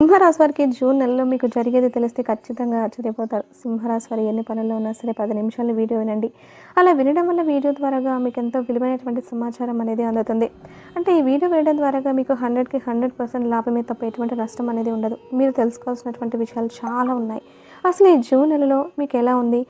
సింహరాశి వారికి జూన్ నెలలో మీకు జరిగేది తెలిస్తే ఖచ్చితంగా ఆశ్చర్యపోతారు. సింహరాశి వారు ఎన్ని పనుల్లో ఉన్నా సరే 10 నిమిషాలు వీడియో వినండి. అలా వినడం వల్ల వీడియో ద్వారాగా మీకు ఎంతో విలువైనటువంటి సమాచారం అనేది అందుతుంది. అంటే ఈ వీడియో వినడం ద్వారాగా మీకు 100కి 100% లాభమే తప్ప ఎటువంటి నష్టం అనేది ఉండదు. మీరు తెలుసుకోవాల్సినటువంటి విషయాలు చాలా ఉన్నాయి. అసలు ఈ జూన్ నెలలో మీకు ఎలా ఉంది?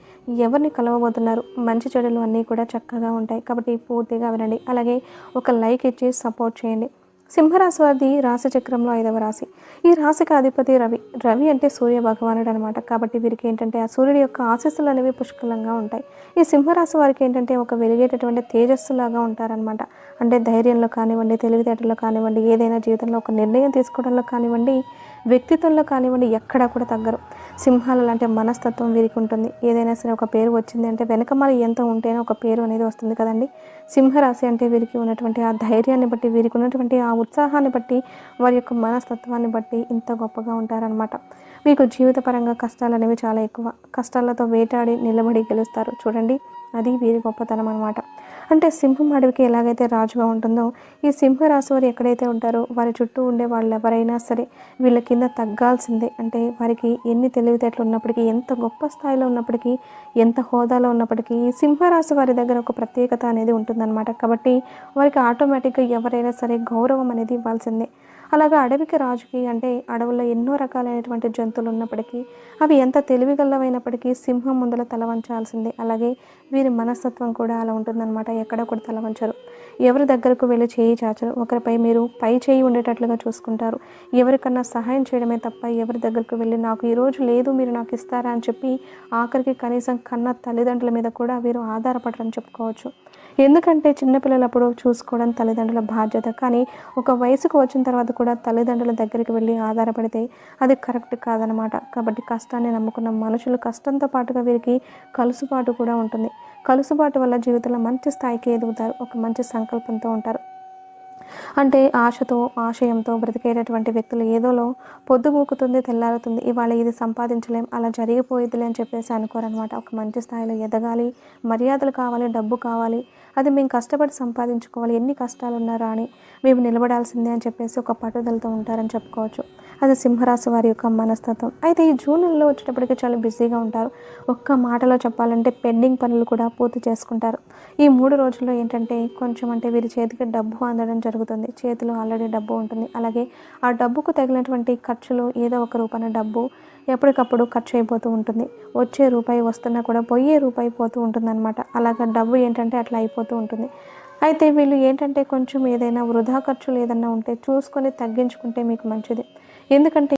ఎవరిని కలవబోతున్నారు? మంచి చెడులు అన్నీ కూడా చక్కగా ఉంటాయి. కాబట్టి పూర్తిగా వినండి. అలాగే ఒక లైక్ ఇచ్చి సపోర్ట్ చేయండి. సింహరాశి వారిది రాశి చక్రంలో 5వ రాశి. ఈ రాశికి అధిపతి రవి. రవి అంటే సూర్య భగవానుడు అనమాట. కాబట్టి వీరికి ఏంటంటే ఆ సూర్యుడి యొక్క ఆశీస్సులు అనేవి పుష్కలంగా ఉంటాయి. ఈ సింహరాశి వారికి ఏంటంటే ఒక వెలిగేటటువంటి తేజస్సులాగా ఉంటారనమాట. అంటే ధైర్యంలో కానివ్వండి, తెలివితేటల్లో కానివ్వండి, ఏదైనా జీవితంలో ఒక నిర్ణయం తీసుకోవడంలో కానివ్వండి, వ్యక్తిత్వంలో కానివ్వండి, ఎక్కడా కూడా తగ్గరు. సింహాల లాంటి మనస్తత్వం వీరికి ఉంటుంది. ఏదైనా సరే ఒక పేరు వచ్చింది అంటే వెనకమాల ఎంత ఉంటేనే ఒక పేరు అనేది వస్తుంది కదండి. సింహరాశి అంటే వీరికి ఉన్నటువంటి ఆ ధైర్యాన్ని బట్టి, వీరికి ఉన్నటువంటి ఆ ఉత్సాహాన్ని బట్టి, వారి యొక్క మనస్తత్వాన్ని బట్టి ఇంత గొప్పగా ఉంటారనమాట. మీకు జీవితపరంగా కష్టాలు అనేవి చాలా ఎక్కువ. కష్టాలతో వేటాడి నిలబడి గెలుస్తారు చూడండి. అది వీరి గొప్పతనం అనమాట. అంటే సింహం అడవికి ఎలాగైతే రాజుగా ఉంటుందో, ఈ సింహరాశి వారు ఎక్కడైతే ఉంటారో వారి చుట్టూ ఉండే వాళ్ళు ఎవరైనా సరే వీళ్ళ కింద తగ్గాల్సిందే. అంటే వారికి ఎన్ని తెలివితేటలు ఉన్నప్పటికీ, ఎంత గొప్ప స్థాయిలో ఉన్నప్పటికీ, ఎంత హోదాలో ఉన్నప్పటికీ ఈ సింహరాశి వారి దగ్గర ఒక ప్రత్యేకత అనేది ఉంటుందన్నమాట. కాబట్టి వారికి ఆటోమేటిక్గా ఎవరైనా సరే గౌరవం అనేది ఇవ్వాల్సిందే. అలాగా అడవికి రాజుకి అంటే అడవుల్లో ఎన్నో రకాలైనటువంటి జంతువులు ఉన్నప్పటికీ, అవి ఎంత తెలివిగలవైనప్పటికీ సింహం ముందల తల వంచాల్సిందే. అలాగే వీరి మనస్తత్వం కూడా అలా ఉంటుందన్నమాట. ఎక్కడ కూడా తల వంచరు. ఎవరి దగ్గరకు వెళ్ళి చేయి చాచరు. ఒకరిపై మీరు పై చేయి ఉండేటట్లుగా చూసుకుంటారు. ఎవరికన్నా సహాయం చేయడమే తప్ప ఎవరి దగ్గరకు వెళ్ళి నాకు ఈరోజు లేదు మీరు నాకు ఇస్తారా అని చెప్పి ఆఖరికి కనీసం కన్న తల్లిదండ్రుల మీద కూడా వీరు ఆధారపడరని చెప్పుకోవచ్చు. ఎందుకంటే చిన్నపిల్లలప్పుడు చూసుకోవడం తల్లిదండ్రుల బాధ్యత. కానీ ఒక వయసుకు వచ్చిన తర్వాత కూడా తల్లిదండ్రుల దగ్గరికి వెళ్ళి ఆధారపడితే అది కరెక్ట్ కాదనమాట. కాబట్టి కష్టాన్ని నమ్ముకున్న మనుషులు కష్టంతో పాటుగా వీరికి కలుసుబాటు కూడా ఉంటుంది. కలుసుబాటు వల్ల జీవితంలో మంచి స్థాయికి ఎదుగుతారు. ఒక మంచి సంకల్పంతో ఉంటారు. అంటే ఆశతో, ఆశయంతో బ్రతికేటటువంటి వ్యక్తులు ఏదోలో పొద్దుగూకుతుంది, తెల్లారుతుంది. ఇవాళ ఇది సంపాదించలేం, అలా జరిగిపోయిద్దిలే అని చెప్పేసి అనుకోరనమాట. ఒక మంచి స్థాయిలో ఎదగాలి, మర్యాదలు కావాలి, డబ్బు కావాలి, అది మేము కష్టపడి సంపాదించుకోవాలి, ఎన్ని కష్టాలున్నా రాని మేము నిలబడాల్సిందే అని చెప్పేసి ఒక పట్టుదలతో ఉంటారని చెప్పుకోవచ్చు. అది సింహరాశి వారి యొక్క మనస్తత్వం. అయితే ఈ జూన్ నెలలో వచ్చేటప్పటికి చాలా బిజీగా ఉంటారు. ఒక్క మాటలో చెప్పాలంటే పెండింగ్ పనులు కూడా పూర్తి చేసుకుంటారు. ఈ 3 రోజుల్లో ఏంటంటే కొంచెం అంటే వీరి చేతికి డబ్బు అందడం జరుగుతుంది. చేతిలో ఆల్రెడీ డబ్బు ఉంటుంది. అలాగే ఆ డబ్బుకు తగినటువంటి ఖర్చులు ఏదో ఒక రూపాన డబ్బు ఎప్పటికప్పుడు ఖర్చు అయిపోతూ ఉంటుంది. వచ్చే రూపాయి వస్తున్నా కూడా పోయే రూపాయి పోతూ ఉంటుందన్నమాట. అలాగా డబ్బు ఏంటంటే అట్లా అయిపోతూ ఉంటుంది. అయితే వీళ్ళు ఏంటంటే కొంచెం ఏదైనా వృధా ఖర్చులు ఏదన్నా ఉంటే చూసుకొని తగ్గించుకుంటే మీకు మంచిది. ఎందుకంటే